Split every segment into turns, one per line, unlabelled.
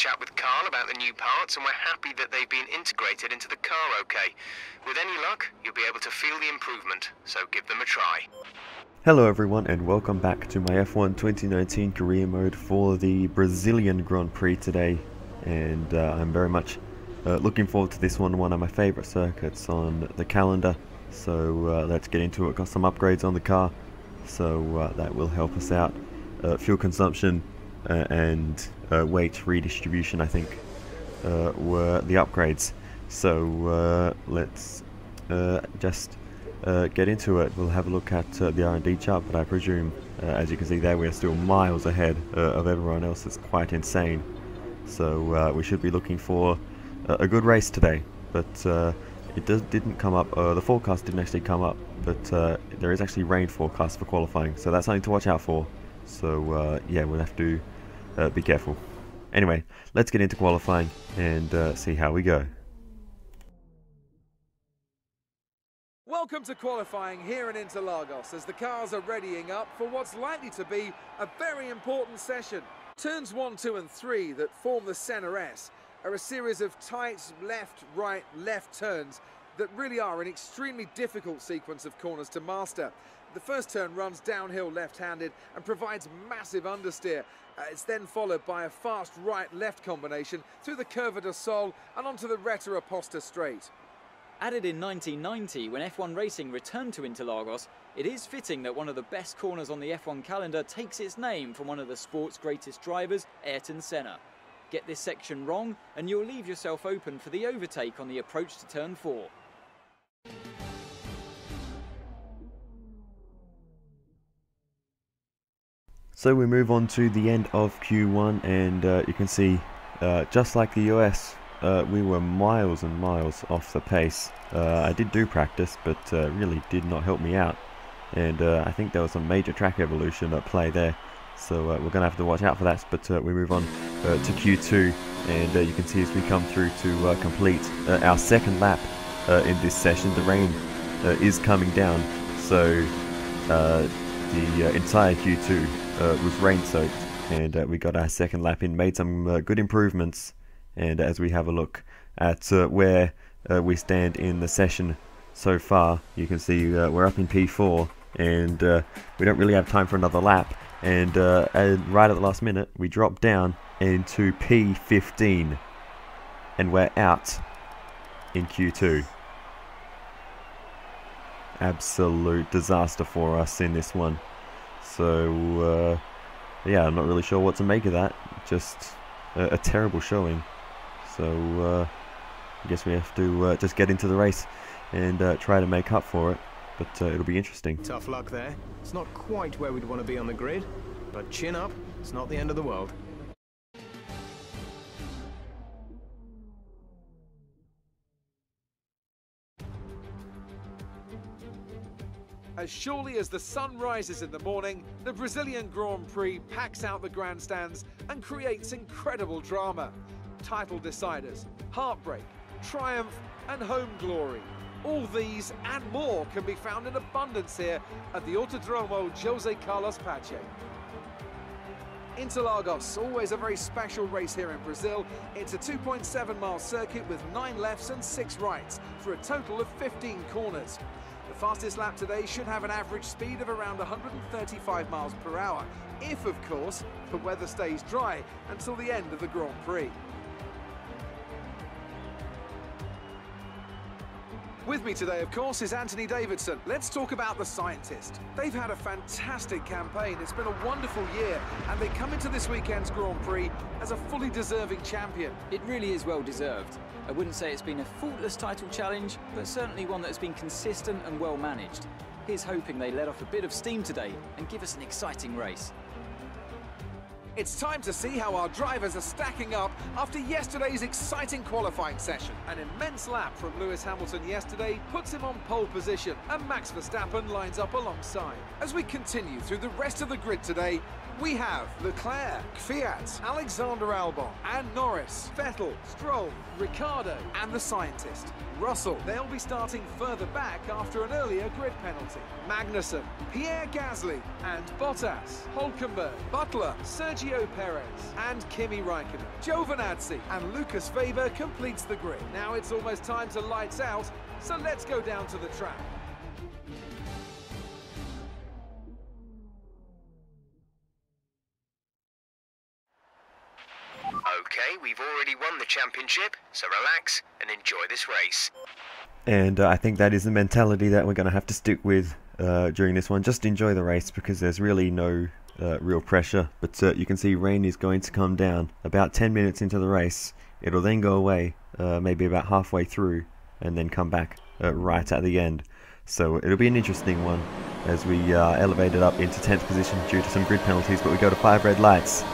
chat with Carl about the new parts, and we're happy that they've been integrated into the car okay. With any luck, you'll be able to feel the improvement, so give them a try.
Hello everyone, and welcome back to my F1 2019 career mode for the Brazilian Grand Prix today. And I'm very much looking forward to this one of my favourite circuits on the calendar. So let's get into it. Got some upgrades on the car, so that will help us out. Fuel consumption and weight redistribution, I think, were the upgrades. So let's just get into it. We'll have a look at the R&D chart, but I presume, as you can see there, we're still miles ahead of everyone else. It's quite insane. So we should be looking for a good race today, but it didn't come up. The forecast didn't actually come up, but there is actually rain forecast for qualifying, so that's something to watch out for. So yeah, we'll have to be careful. Anyway, let's get into qualifying and see how we go.
Welcome to qualifying here in Interlagos as the cars are readying up for what's likely to be a very important session. Turns 1, 2 and 3 that form the Senna S are a series of tight left, right, left turns that really are an extremely difficult sequence of corners to master. The first turn runs downhill left-handed and provides massive understeer. It's then followed by a fast right-left combination through the Curva do Sol and onto the Reta Aposta straight.
Added in 1990, when F1 racing returned to Interlagos, it is fitting that one of the best corners on the F1 calendar takes its name from one of the sport's greatest drivers, Ayrton Senna. Get this section wrong and you'll leave yourself open for the overtake on the approach to turn 4.
So we move on to the end of Q1, and you can see, just like the US, we were miles and miles off the pace. I did do practice, but really did not help me out. And I think there was some major track evolution at play there. So we're going to have to watch out for that. But we move on to Q2, and you can see as we come through to complete our second lap in this session, the rain is coming down. So the entire Q2 was rain soaked, and we got our second lap in, made some good improvements. And as we have a look at where we stand in the session so far, you can see we're up in P4, and we don't really have time for another lap. And right at the last minute, we drop down into P15, and we're out in Q2. Absolute disaster for us in this one. So yeah, I'm not really sure what to make of that. Just a terrible showing. So I guess we have to just get into the race and try to make up for it. But it'll be interesting.
Tough luck there. It's not quite where we'd want to be on the grid, but chin up, it's not the end of the world.
As surely as the sun rises in the morning, the Brazilian Grand Prix packs out the grandstands and creates incredible drama. Title deciders, heartbreak, triumph and home glory. All these and more can be found in abundance here at the Autodromo José Carlos Pache. Interlagos, always a very special race here in Brazil. It's a 2.7-mile circuit with 9 lefts and 6 rights for a total of 15 corners. The fastest lap today should have an average speed of around 135 miles per hour, if, of course, the weather stays dry until the end of the Grand Prix. With me today, of course, is Anthony Davidson. Let's talk about the scientist. They've had a fantastic campaign. It's been a wonderful year, and they come into this weekend's Grand Prix as a fully deserving champion.
It really is well deserved. I wouldn't say it's been a faultless title challenge, but certainly one that has been consistent and well managed. Here's hoping they let off a bit of steam today and give us an exciting race.
It's time to see how our drivers are stacking up after yesterday's exciting qualifying session. An immense lap from Lewis Hamilton yesterday puts him on pole position, and Max Verstappen lines up alongside. As we continue through the rest of the grid today, We have Leclerc, Fiat, Alexander Albon and Norris, Vettel, Stroll, Ricciardo and the scientist, Russell. They'll be starting further back after an earlier grid penalty. Magnussen, Pierre Gasly and Bottas, Hülkenberg, Butler, Sergio Perez and Kimi Raikkonen. Giovinazzi and Lucas Weber completes the grid. Now it's almost time to lights out, so let's go down to the track.
Okay, we've already won the championship, so relax and enjoy this race.
And I think that is the mentality that we're going to have to stick with during this one. Just enjoy the race because there's really no real pressure. But you can see rain is going to come down about 10 minutes into the race. It'll then go away maybe about halfway through and then come back right at the end. So it'll be an interesting one as we elevated up into 10th position due to some grid penalties, but we go to 5 red lights.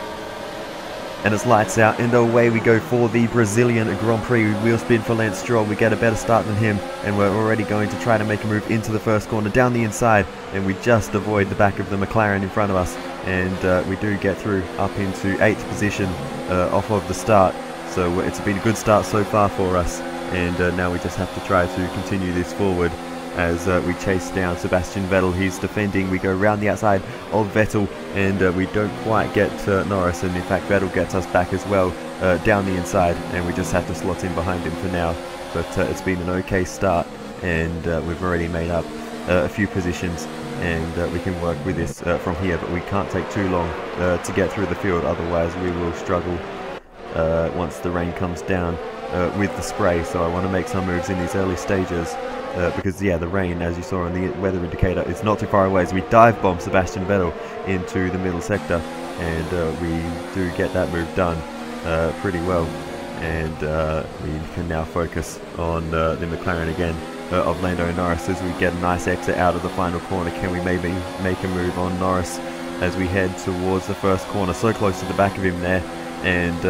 And it's lights out, and away we go for the Brazilian Grand Prix. Wheel spin for Lance Stroll. We get a better start than him, and we're already going to try to make a move into the first corner, down the inside, and we just avoid the back of the McLaren in front of us. And we do get through up into 8th position off of the start. So it's been a good start so far for us, and now we just have to try to continue this forward as we chase down Sebastian Vettel. He's defending. We go around the outside of Vettel, and we don't quite get Norris, and in fact Vettel gets us back as well down the inside, and we just have to slot in behind him for now. But it's been an okay start, and we've already made up a few positions, and we can work with this from here, but we can't take too long to get through the field, otherwise we will struggle once the rain comes down with the spray. So I want to make some moves in these early stages. Because yeah, the rain, as you saw on the weather indicator, it's not too far away as we dive bomb Sebastian Vettel into the middle sector, and we do get that move done pretty well, and we can now focus on the McLaren again of Lando Norris as we get a nice exit out of the final corner. Can we maybe make a move on Norris as we head towards the first corner? So close to the back of him there, and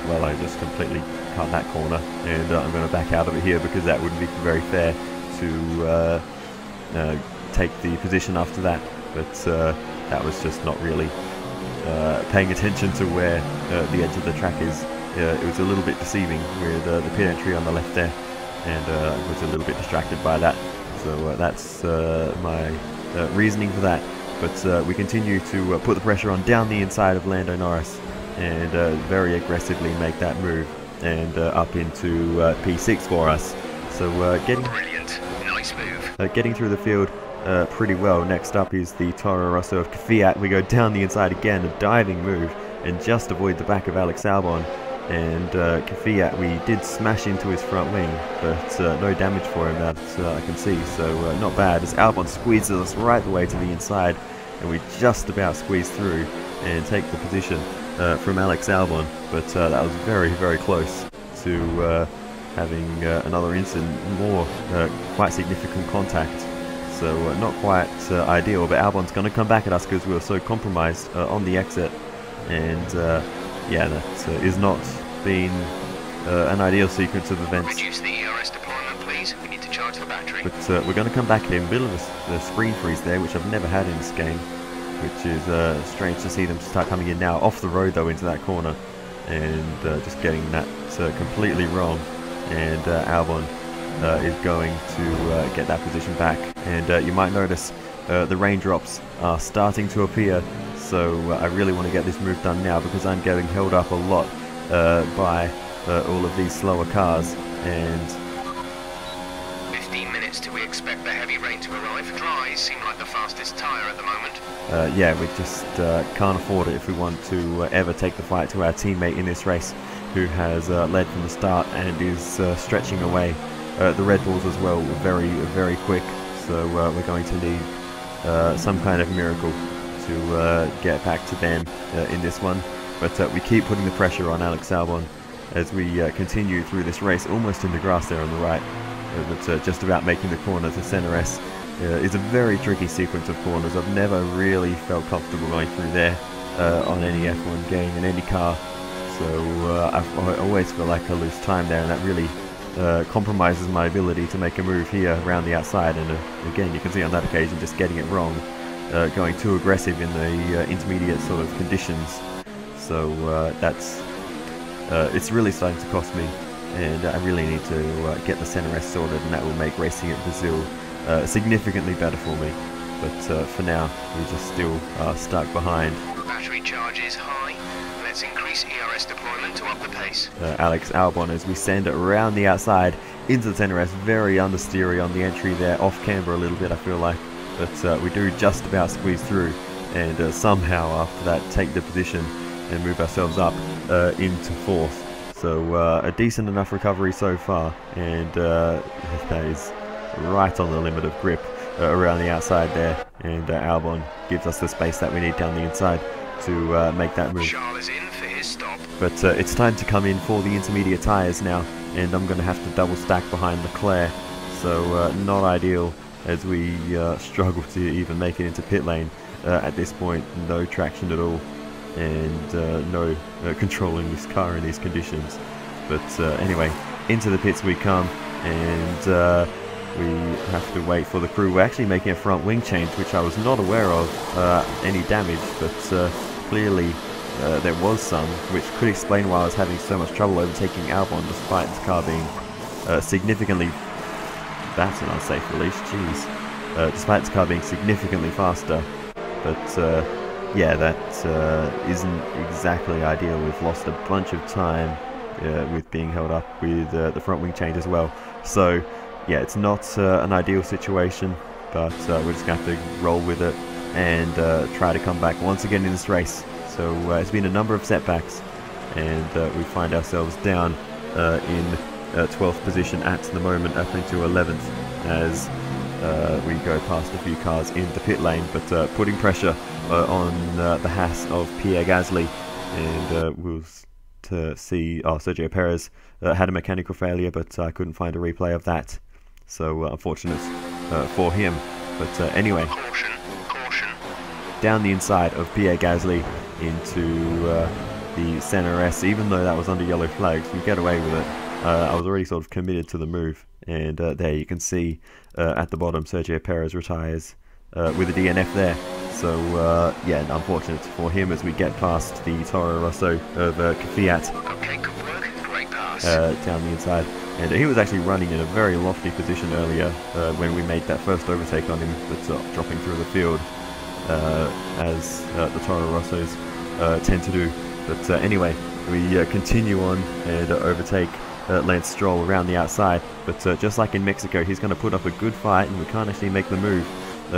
well, I just completely cut that corner, and I'm going to back out of it here because that wouldn't be very fair to take the position after that. But that was just not really paying attention to where the edge of the track is. It was a little bit deceiving with the pit entry on the left there, and I was a little bit distracted by that. So that's my reasoning for that. But we continue to put the pressure on down the inside of Lando Norris, and very aggressively make that move, and up into P6 for us. So
Brilliant, nice move.
Getting through the field pretty well. Next up is the Toro Rosso of Fiat. We go down the inside again, a diving move, and just avoid the back of Alex Albon. And Fiat, we did smash into his front wing, but no damage for him that I can see. So not bad, as Albon squeezes us right the way to the inside, and we just about squeeze through and take the position from Alex Albon. But that was very, very close to having another incident, more quite significant contact. So not quite ideal, but Albon's going to come back at us because we were so compromised on the exit. And yeah, that is not been an ideal sequence of events.
Reduce the ERS deployment, please. We need to charge the battery.
But we're going to come back in the middle of the screen freeze there, which I've never had in this game, which is strange to see them start coming in now. Off the road though, into that corner, and just getting that completely wrong. And Albon is going to get that position back. And you might notice the raindrops are starting to appear, so I really want to get this move done now because I'm getting held up a lot by all of these slower cars. And
15 minutes till we expect the heavy rain to arrive. Dries seem like the fastest tyre at the moment.
Yeah, we just can't afford it if we want to ever take the fight to our teammate in this race, who has led from the start and is stretching away. The Red Bulls as well were very, very quick, so we're going to need some kind of miracle to get back to them in this one. But we keep putting the pressure on Alex Albon as we continue through this race, almost in the grass there on the right, but just about making the corner to Center S. It's a very tricky sequence of corners. I've never really felt comfortable going through there on any F1 game in any car. So I always feel like I lose time there, and that really compromises my ability to make a move here around the outside. And again, you can see on that occasion just getting it wrong going too aggressive in the intermediate sort of conditions. So it's really starting to cost me, and I really need to get the center S sorted, and that will make racing at Brazil significantly better for me. But for now, we just still are stuck behind.
Battery charge is high. Let's increase ERS deployment to up the pace.
Alex Albon, as we send it around the outside into the center S, very understeery on the entry there, off camber a little bit I feel like, but we do just about squeeze through, and somehow after that take the position and move ourselves up into fourth. So a decent enough recovery so far, and that is right on the limit of grip around the outside there, and Albon gives us the space that we need down the inside to make that move.
Charles is in for his stop.
But it's time to come in for the intermediate tyres now, and I'm going to have to double stack behind Leclerc, so not ideal as we struggle to even make it into pit lane at this point. No traction at all, and no controlling this car in these conditions. But anyway, into the pits we come, and we have to wait for the crew. We're actually making a front wing change, which I was not aware of any damage, but clearly there was some, which could explain why I was having so much trouble overtaking Albon despite his car being significantly... That's an unsafe release, jeez. Despite his car being significantly faster. But yeah, that isn't exactly ideal. We've lost a bunch of time with being held up with the front wing change as well. So yeah, it's not an ideal situation, but we're just going to have to roll with it and try to come back once again in this race. So it's been a number of setbacks, and we find ourselves down in 12th position at the moment, up into 11th as we go past a few cars in the pit lane, but putting pressure on the Haas of Pierre Gasly, and we'll see Sergio Perez had a mechanical failure, but I couldn't find a replay of that, so unfortunate for him. But anyway,
Caution.
Down the inside of Pierre Gasly into the center S. Even though that was under yellow flags, we get away with it. I was already sort of committed to the move, and there you can see at the bottom Sergio Perez retires with a DNF there. So yeah, unfortunate for him as we get past the Toro Rosso of Kvyat.
Okay, good work. Great pass.
Down the inside, and he was actually running in a very lofty position earlier when we made that first overtake on him, but dropping through the field as the Toro Rossos tend to do. But anyway, we continue on and overtake Lance Stroll around the outside, but just like in Mexico, he's going to put up a good fight, and we can't actually make the move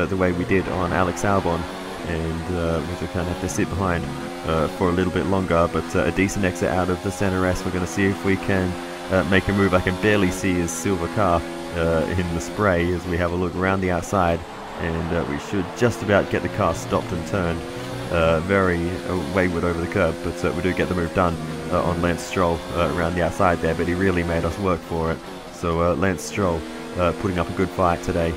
the way we did on Alex Albon, and we just kind of have to sit behind for a little bit longer. But a decent exit out of the center S. We're going to see if we can make a move. I can barely see his silver car in the spray as we have a look around the outside, and we should just about get the car stopped and turned very wayward over the curb, but we do get the move done on Lance Stroll around the outside there, but he really made us work for it. So Lance Stroll putting up a good fight today,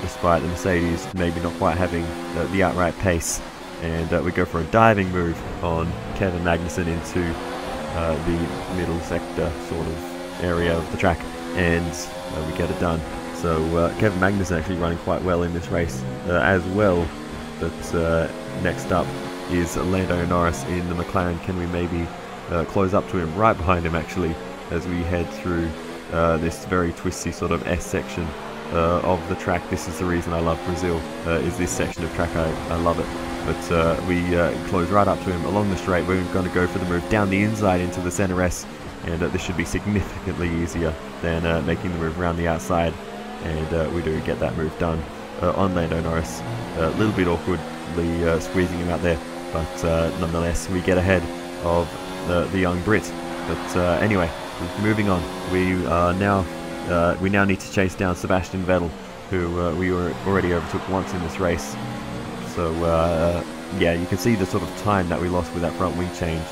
despite the Mercedes maybe not quite having the outright pace, and we go for a diving move on Kevin Magnussen into the middle sector sort of area of the track, and we get it done. So Kevin Magnussen actually running quite well in this race as well, but next up is Lando Norris in the McLaren. Can we maybe close up to him? Right behind him actually, as we head through this very twisty sort of S section of the track. This is the reason I love Brazil, is this section of track. I love it. But we close right up to him along the straight. We're going to go for the move down the inside into the center S, and this should be significantly easier than making the move around the outside, and we do get that move done on Lando Norris. A little bit awkwardly squeezing him out there, but nonetheless we get ahead of the young Brit. But anyway, moving on, we now need to chase down Sebastian Vettel, who we already overtook once in this race. So yeah, you can see the sort of time that we lost with that front wing change.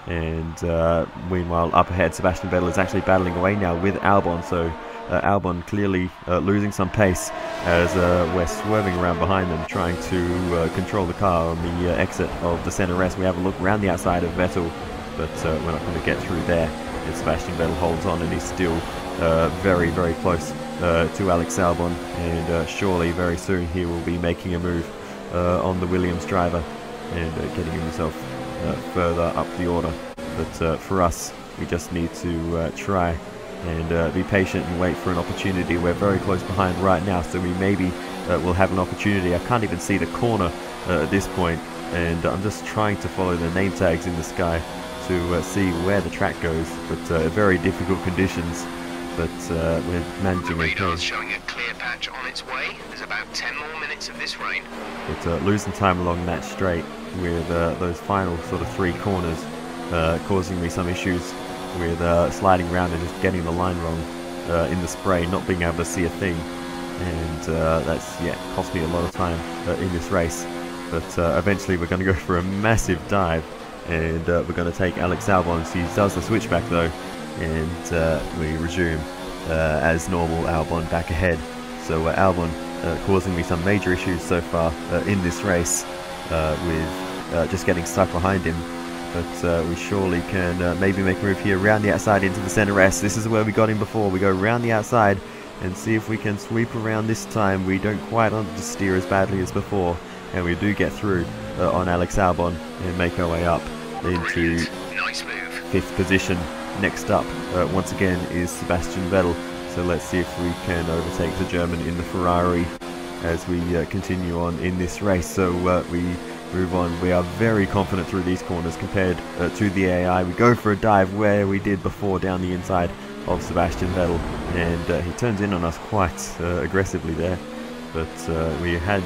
And meanwhile, up ahead, Sebastian Vettel is actually battling away now with Albon. So Albon clearly losing some pace as we're swerving around behind them, trying to control the car on the exit of the center S. We have a look around the outside of Vettel, but we're not going to get through there. And Sebastian Vettel holds on, and he's still very, very close to Alex Albon, and surely very soon he will be making a move on the Williams driver and getting himself further up the order. But for us, we just need to try and be patient and wait for an opportunity. We're very close behind right now, so we maybe will have an opportunity. I can't even see the corner at this point, and I'm just trying to follow the name tags in the sky to see where the track goes, but very difficult conditions, but we're managing okay.
The radar's showing a clear patch on its way. There's about 10 more minutes of this rain.
But losing time along that straight with those final sort of 3 corners causing me some issues with sliding around and just getting the line wrong in the spray, not being able to see a thing, and that's cost me a lot of time in this race. But eventually we're going to go for a massive dive, and we're going to take Alex Albon. He does the switchback though, and we resume as normal. Albon back ahead. So Albon causing me some major issues so far in this race with just getting stuck behind him. But we surely can maybe make a move here around the outside into the center S. This is where we got him before. We go around the outside and see if we can sweep around this time. We don't quite understeer as badly as before, and we do get through on Alex Albon and make our way up into
Nice move.
5th position. Next up, once again, is Sebastian Vettel. So let's see if we can overtake the German in the Ferrari as we continue on in this race. So we move on. We are very confident through these corners compared to the AI. We go for a dive where we did before down the inside of Sebastian Vettel, and he turns in on us quite aggressively there, but we had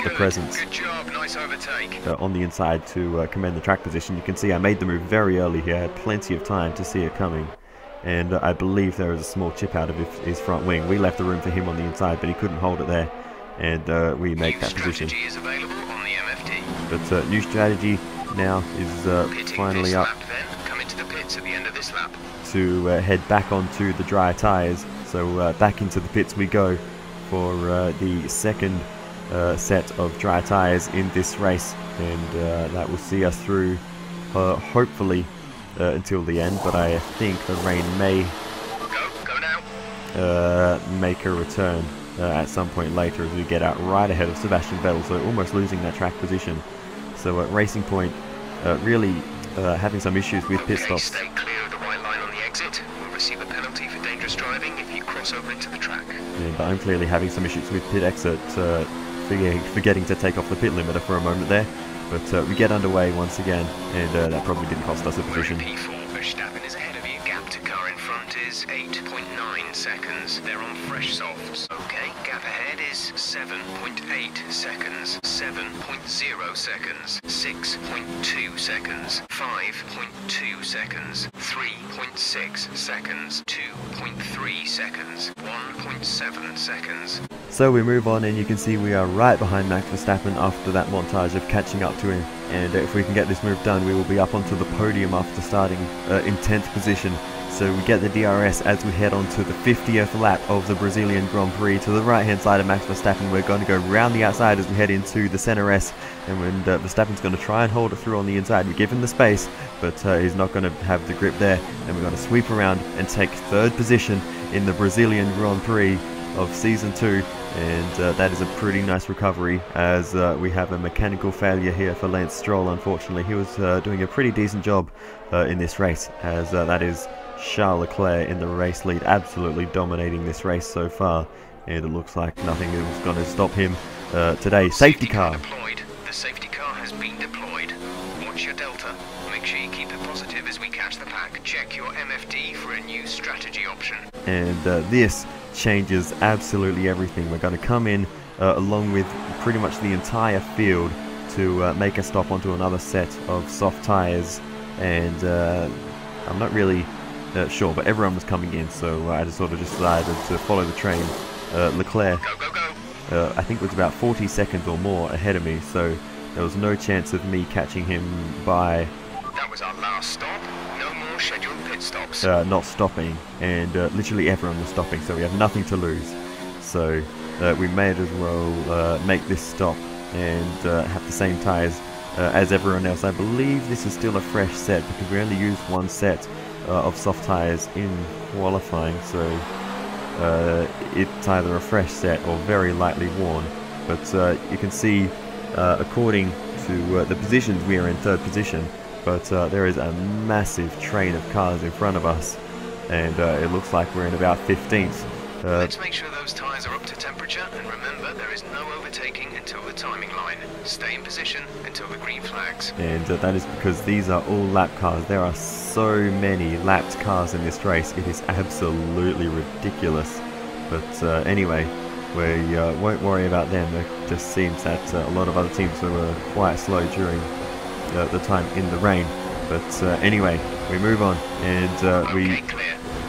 the presence
Good job, nice overtake.
on the inside to commend the track position. You can see I made the move very early here. I had plenty of time to see it coming, and I believe there was a small chip out of his front wing. We left the room for him on the inside, but he couldn't hold it there, and we make that position.
Is available on the MFD.
But new strategy now is finally up
Come into the pits at the end of this lap.
to head back onto the dry tyres. So back into the pits we go for the second set of dry tyres in this race, and that will see us through hopefully until the end, but I think the rain may
Go now.
make a return at some point later as we get out right ahead of Sebastian Vettel, so almost losing that track position. So at Racing Point, really having some issues with pit stops.
Stay clear of the white line on the exit. We'll receive a penalty for dangerous driving if you cross over into the track.
And I'm clearly having some issues with pit exit, forgetting to take off the pit limiter for a moment there. But we get underway once again, and that probably didn't cost us a position.
We're in P4. Verstappen is ahead of you. Gap to car in front is 8.9 seconds. They're on fresh softs. Okay, gap ahead is 7.8 seconds, 7.0 seconds, 6.2 seconds, 5.2 seconds, 3.6 seconds, 2.3 seconds, 1.7 seconds.
So we move on, and you can see we are right behind Max Verstappen after that montage of catching up to him, and if we can get this move done, we will be up onto the podium after starting in 10th position. So we get the DRS as we head on to the 50th lap of the Brazilian Grand Prix. To the right hand side of Max Verstappen, we're going to go round the outside as we head into the center S, and when Verstappen's going to try and hold it through on the inside, we give him the space, but he's not going to have the grip there, and we're going to sweep around and take 3rd position in the Brazilian Grand Prix of Season 2, and that is a pretty nice recovery as we have a mechanical failure here for Lance Stroll. Unfortunately, he was doing a pretty decent job in this race, as that is Charles Leclerc in the race lead, absolutely dominating this race so far, and it looks like nothing is going to stop him today. Safety car.
Deployed. The safety car has been deployed. Watch your delta. Make sure you keep it positive as we catch the pack. Check your MFD for a new strategy option.
And this changes absolutely everything. We're going to come in along with pretty much the entire field to make a stop onto another set of soft tyres, and I'm not really sure, but everyone was coming in, so I just sort of decided to follow the train. Leclerc, I think, was about 40 seconds or more ahead of me, so there was no chance of me catching him by
That was our last stop. No more scheduled pit stops.
not stopping, and literally everyone was stopping, so we have nothing to lose. So we may as well make this stop and have the same tyres as everyone else. I believe this is still a fresh set because we only used one set of soft tyres in qualifying, so it's either a fresh set or very lightly worn. But you can see according to the positions, we are in 3rd position, but there is a massive train of cars in front of us, and it looks like we're in about 15th.
Let's make sure those tyres are up to temperature, and remember there is no overtaking until the timing line. Stay in position until the green flags.
And that is because these are all lap cars. There are so many lapped cars in this race. It is absolutely ridiculous. But anyway, we won't worry about them. It just seems that a lot of other teams were quite slow during the time in the rain. But anyway, we move on, and we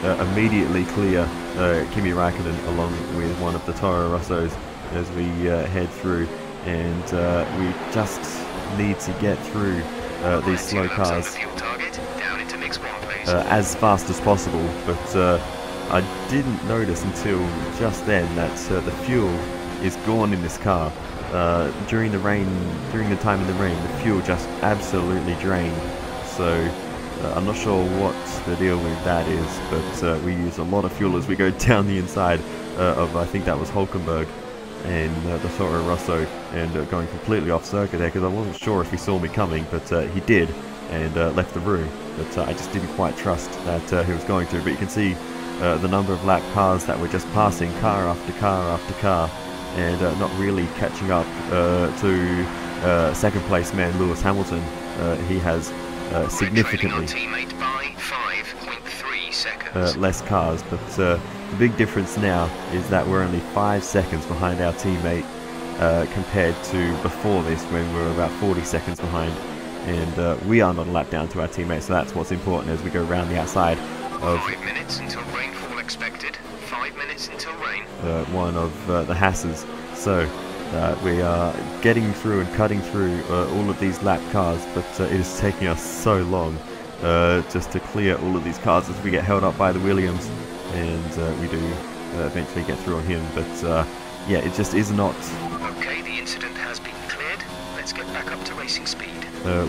immediately clear Kimi Raikkonen along with one of the Toro Rossos as we head through, and we just need to get through these slow cars as fast as possible. But I didn't notice until just then that the fuel is gone in this car. During the time in the rain, the fuel just absolutely drained. So I'm not sure what the deal with that is, but we use a lot of fuel as we go down the inside of, I think that was Hulkenberg and the Toro Rosso, and going completely off circuit there because I wasn't sure if he saw me coming, but he did, and left the room. But I just didn't quite trust that he was going to. But you can see the number of lap cars that were just passing car after car after car, and not really catching up to 2nd place man Lewis Hamilton. He has significantly less cars, but the big difference now is that we're only 5 seconds behind our teammate compared to before this, when we were about 40 seconds behind, and we are not a lap down to our teammate, so that's what's important as we go around the outside of
5 minutes until rainfall expected. 5 minutes until rain.
One of the Hasses. So we are getting through and cutting through all of these lap cars, but it is taking us so long just to clear all of these cars as we get held up by the Williams, and we do eventually get through on him, but yeah, it just is not
okay. The incident has been cleared. Let's get back up to racing speed.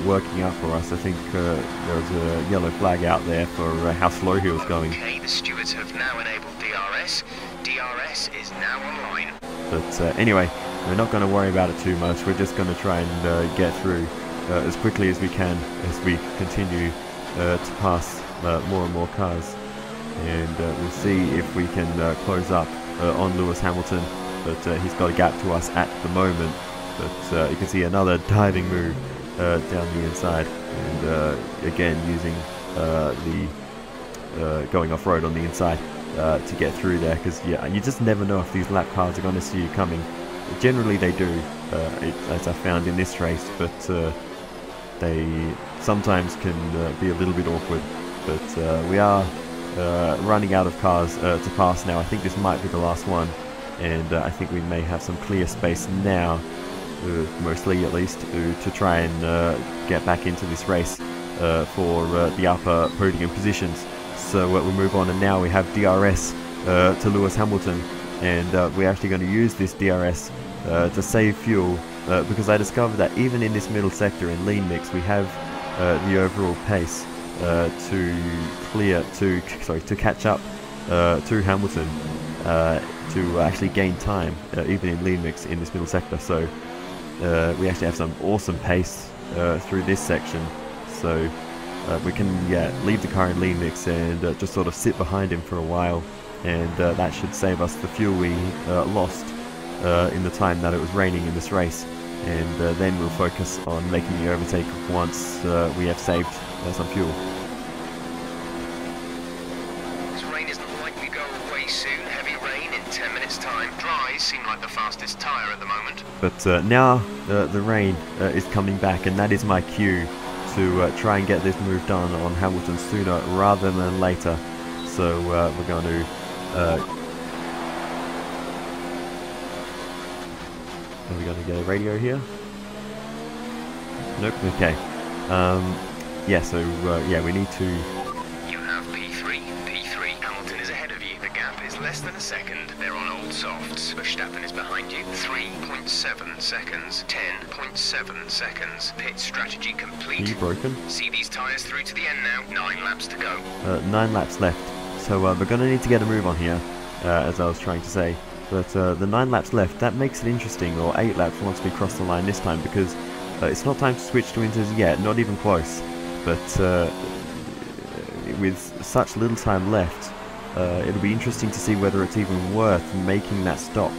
Working out for us. I think there was a yellow flag out there for how slow he was going.
Okay, the stewards have now enabled DRS. DRS is now online.
But anyway, we're not going to worry about it too much. We're just going to try and get through as quickly as we can as we continue to pass more and more cars. And we'll see if we can close up on Lewis Hamilton, but he's got a gap to us at the moment. But you can see another diving move down the inside, and again using the going off-road on the inside to get through there, because yeah, you just never know if these lap cars are going to see you coming. Generally they do, as I found in this race, but they sometimes can be a little bit awkward. But we are running out of cars to pass now. I think this might be the last one, and I think we may have some clear space now, mostly at least, to try and get back into this race for the upper podium positions. So we'll move on, and now we have DRS to Lewis Hamilton, and we're actually going to use this DRS to save fuel, because I discovered that even in this middle sector in lean mix we have the overall pace to catch up to Hamilton, to actually gain time even in lean mix in this middle sector. So we actually have some awesome pace through this section, so we can leave the car in lean mix and just sort of sit behind him for a while, and that should save us the fuel we lost in the time that it was raining in this race, and then we'll focus on making the overtake once we have saved some fuel.
This rain isn't likely to go away soon. Heavy rain in 10 minutes time. Dries seem like the fastest tyre at the moment.
But now the rain is coming back, and that is my cue to try and get this move done on Hamilton sooner rather than later. So we're going to are we going to get a radio here? Nope. Okay. Yeah. So yeah, we need to.
You have P3. Hamilton is ahead of you. The gap is less than a second. They're on old softs. Verstappen is behind you. 3.7 seconds. 10.7 seconds. Pit strategy complete.
Are you broken?
See these tyres through to the end now. 9 laps to go.
9 laps left. So we're going to need to get a move on here, as I was trying to say. But the 9 laps left, that makes it interesting, or 8 laps once we cross the line this time, because it's not time to switch to inters yet, not even close. But with such little time left, it'll be interesting to see whether it's even worth making that stop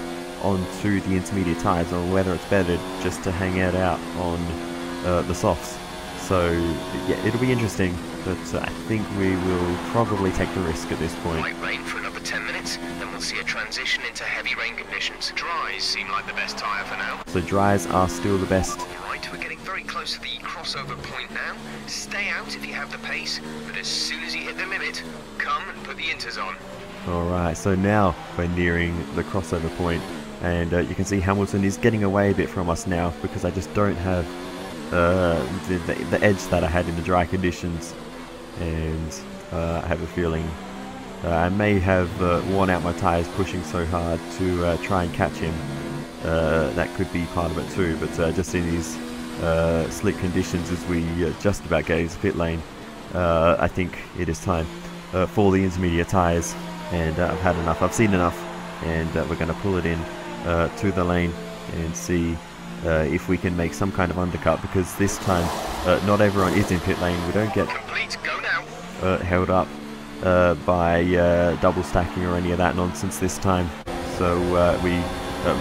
onto the intermediate tyres, or whether it's better just to hang it out on the softs. So yeah, it'll be interesting, but I think we will probably take the risk at this point.
Light rain for another 10 minutes, then we'll see a transition into heavy rain conditions. Dries seem like the best tyre for now.
So dries are still the best.
Alright, we're getting very close to the crossover point now. Stay out if you have the pace, but as soon as you hit the limit, come and put the inters on.
Alright, so now we're nearing the crossover point, and you can see Hamilton is getting away a bit from us now, because I just don't have the edge that I had in the dry conditions, and I have a feeling I may have worn out my tyres pushing so hard to try and catch him. That could be part of it too, but just in these slick conditions as we just about get into pit lane, I think it is time for the intermediate tyres, and I've had enough, I've seen enough, and we're going to pull it in to the lane and see if we can make some kind of undercut, because this time not everyone is in pit lane. We don't get
Complete, go now.
held up by double stacking or any of that nonsense this time. So we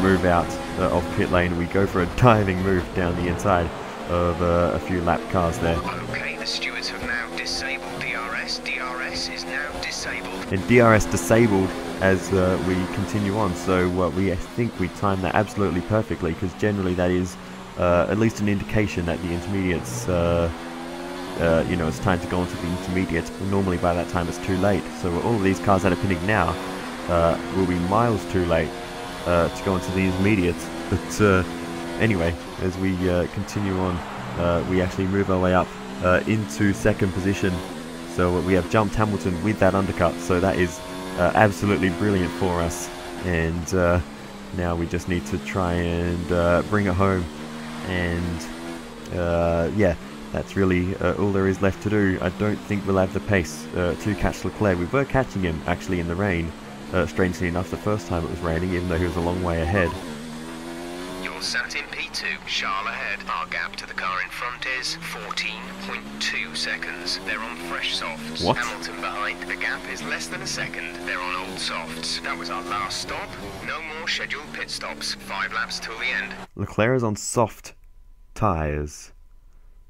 move out of pit lane. We go for a diving move down the inside of a few lap cars there.
Okay, the stewards have now disabled DRS. DRS is now disabled.
And DRS disabled as we continue on, so I think we timed that absolutely perfectly, because generally that is at least an indication that the intermediates, you know, it's time to go on to the intermediates. Normally by that time it's too late, so all of these cars that are pitting now will be miles too late to go into the intermediates. But anyway, as we continue on, we actually move our way up into second position, so we have jumped Hamilton with that undercut, so that is absolutely brilliant for us, and now we just need to try and bring it home, and yeah, that's really all there is left to do. I don't think we'll have the pace to catch Leclerc. We were catching him actually in the rain, strangely enough, the first time it was raining, even though he was a long way ahead.
You're sat in P2, Charles ahead. Our gap to the car in front is 14.2 seconds. They're on fresh softs.
What?
Hamilton behind. The gap is less than a second. They're on old softs. That was our last stop. No more scheduled pit stops. 5 laps till the end.
Leclerc is on soft tyres.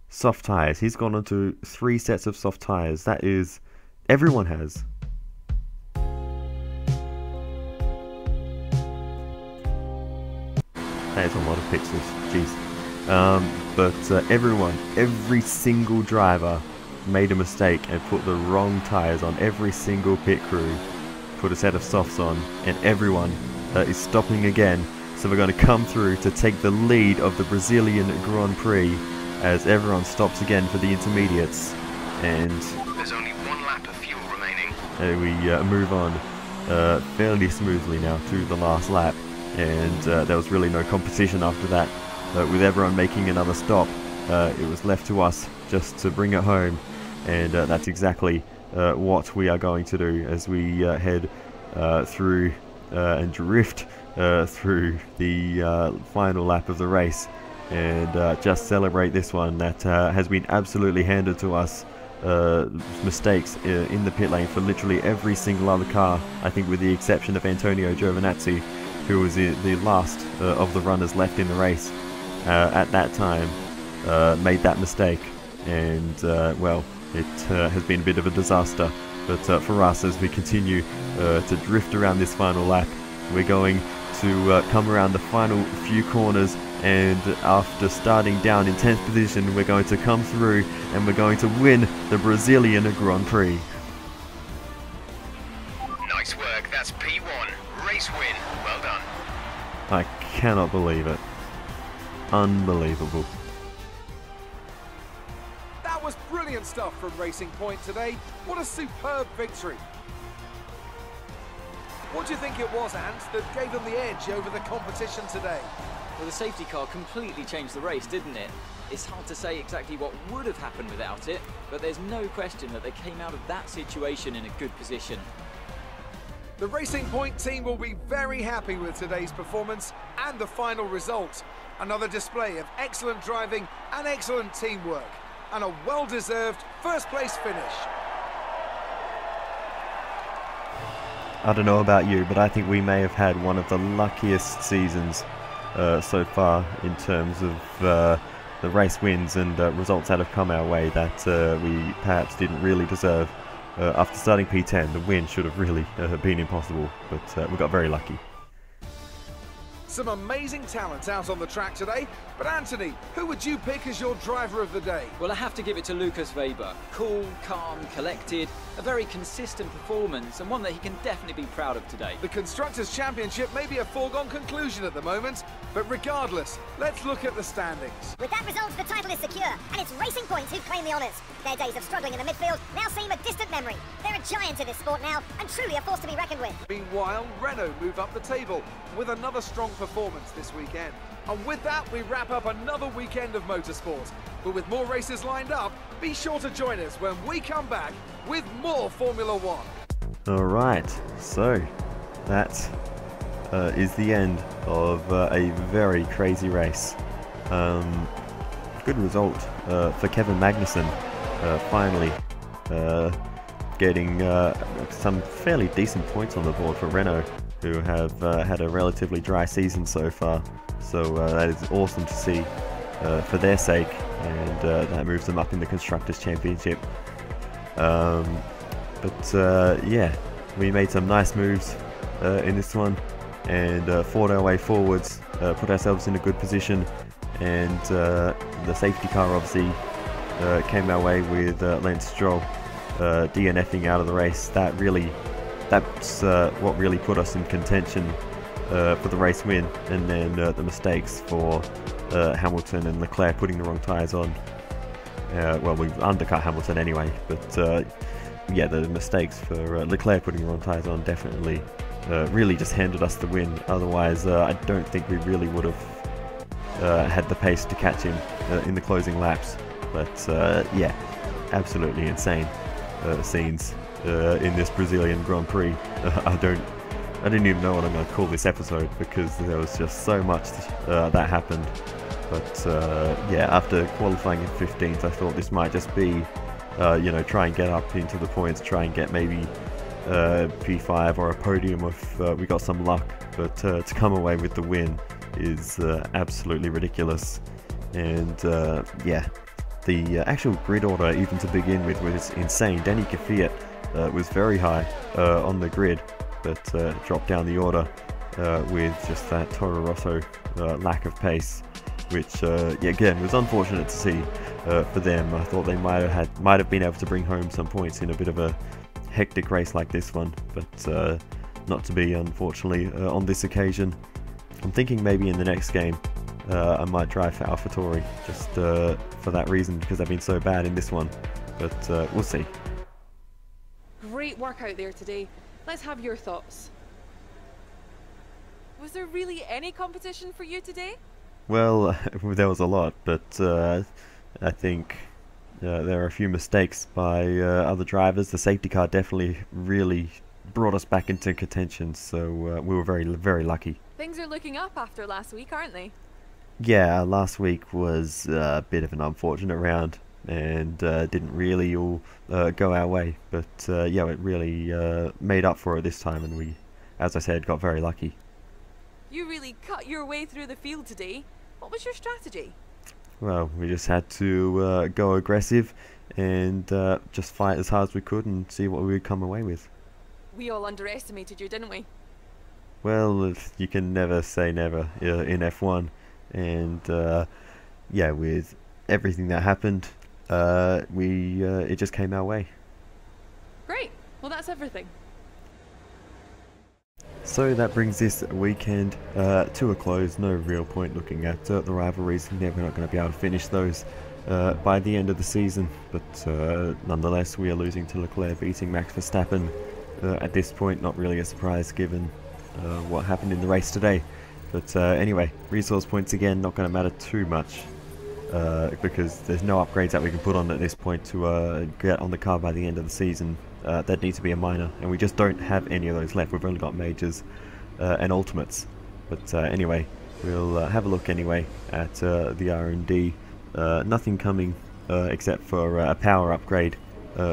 Soft tyres. He's gone onto 3 sets of soft tyres. That is, everyone has. That is a lot of pixels, jeez. But everyone, every single driver made a mistake and put the wrong tyres on. Every single pit crew put a set of softs on, and everyone is stopping again. So we're going to come through to take the lead of the Brazilian Grand Prix as everyone stops again for the intermediates. And
There's only 1 lap of fuel remaining.
we move on fairly smoothly now to the last lap. And there was really no competition after that. With everyone making another stop, it was left to us just to bring it home, and that's exactly what we are going to do as we head through and drift through the final lap of the race, and just celebrate this one that has been absolutely handed to us. Mistakes in the pit lane for literally every single other car, I think, with the exception of Antonio Giovinazzi, who was the last of the runners left in the race at that time, made that mistake, and well, it has been a bit of a disaster. But for us, as we continue to drift around this final lap, we're going to come around the final few corners, and after starting down in 10th position, we're going to come through and we're going to win the Brazilian Grand Prix.
Nice work, that's P1. Race win. Well done.
I cannot believe it. Unbelievable.
That was brilliant stuff from Racing Point today. What a superb victory. What do you think it was, Ant, that gave them the edge over the competition today?
Well, the safety car completely changed the race, didn't it? It's hard to say exactly what would have happened without it, but there's no question that they came out of that situation in a good position.
The Racing Point team will be very happy with today's performance and the final result. Another display of excellent driving and excellent teamwork, and a well-deserved first-place finish.
I don't know about you, but I think we may have had one of the luckiest seasons so far in terms of the race wins and results that have come our way that we perhaps didn't really deserve. After starting P10, the win should have really been impossible, but we got very lucky.
Some amazing talent out on the track today, but Anthony, who would you pick as your driver of the day?
Well, I have to give it to Lucas Weber. Cool, calm, collected, a very consistent performance, and one that he can definitely be proud of today.
The Constructors' Championship may be a foregone conclusion at the moment, but regardless, let's look at the standings.
With that result, the title is secure, and it's Racing Point who claim the honours. Their days of struggling in the midfield now seem a distant memory. They're a giant in this sport now, and truly a force to be reckoned with.
Meanwhile, Renault move up the table with another strong performance this weekend. And with that, we wrap up another weekend of motorsport. But with more races lined up, be sure to join us when we come back with more Formula One.
Alright, so that is the end of a very crazy race. Good result for Kevin Magnussen, finally getting some fairly decent points on the board for Renault, who have had a relatively dry season so far. So that is awesome to see for their sake, and that moves them up in the Constructors' Championship. Yeah, we made some nice moves in this one, and fought our way forwards, put ourselves in a good position, and the safety car obviously came our way with Lance Stroll DNFing out of the race. That's what really put us in contention for the race win, and then the mistakes for Hamilton and Leclerc putting the wrong tyres on. Well, we've undercut Hamilton anyway, but yeah, the mistakes for Leclerc putting the wrong tyres on definitely really just handed us the win. Otherwise, I don't think we really would have had the pace to catch him in the closing laps. But yeah, absolutely insane scenes in this Brazilian Grand Prix. I didn't even know what I'm going to call this episode, because there was just so much that happened. But yeah, after qualifying in 15th, I thought this might just be, you know, try and get up into the points, try and get maybe P5 or a podium if we got some luck. But to come away with the win is absolutely ridiculous. And yeah, the actual grid order, even to begin with, was insane. Danny Kvyat was very high on the grid, but dropped down the order with just that Toro Rosso lack of pace, which yeah, again was unfortunate to see for them. I thought they might have been able to bring home some points in a bit of a hectic race like this one, but not to be, unfortunately, on this occasion. I'm thinking maybe in the next game I might drive for AlphaTauri, just for that reason, because they've been so bad in this one, but we'll see.
Great work out there today. Let's have your thoughts. Was there really any competition for you today?
Well, there was a lot, but I think there are a few mistakes by other drivers. The safety car definitely really brought us back into contention, so we were very, very lucky.
Things are looking up after last week, aren't they?
Yeah, last week was a bit of an unfortunate round, and didn't really all go our way, but yeah, it really made up for it this time, and we, as I said, got very lucky.
You really cut your way through the field today. What was your strategy?
Well, we just had to go aggressive and just fight as hard as we could and see what we would come away with.
We all underestimated you, didn't we?
Well, you can never say never in F1, and yeah, with everything that happened, it just came our way.
Great. Well, that's everything.
So that brings this weekend to a close. No real point looking at the rivalries. We're not going to be able to finish those by the end of the season, but nonetheless, we are losing to Leclerc, beating Max Verstappen. At this point, not really a surprise given what happened in the race today. But anyway, resource points again, not going to matter too much because there's no upgrades that we can put on at this point to get on the car by the end of the season. That needs to be a minor, and we just don't have any of those left. We've only got majors and ultimates. But anyway, we'll have a look anyway at the R&D. Nothing coming except for a power upgrade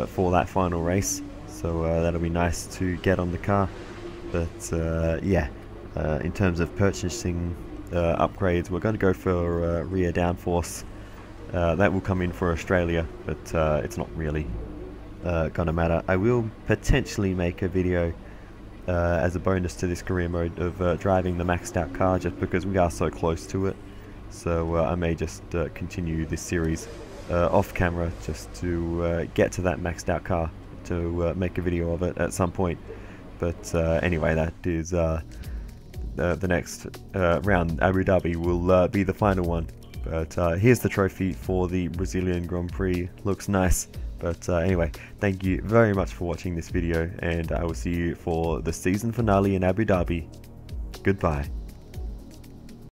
for that final race, so that'll be nice to get on the car. But yeah, in terms of purchasing upgrades, we're going to go for rear downforce. That will come in for Australia, but it's not really gonna matter. I will potentially make a video as a bonus to this career mode of driving the maxed out car, just because we are so close to it. So I may just continue this series off camera just to get to that maxed out car, to make a video of it at some point. But anyway, that is the next round. Abu Dhabi will be the final one. But here's the trophy for the Brazilian Grand Prix. Looks nice. But anyway, thank you very much for watching this video, and I will see you for the season finale in Abu Dhabi. Goodbye.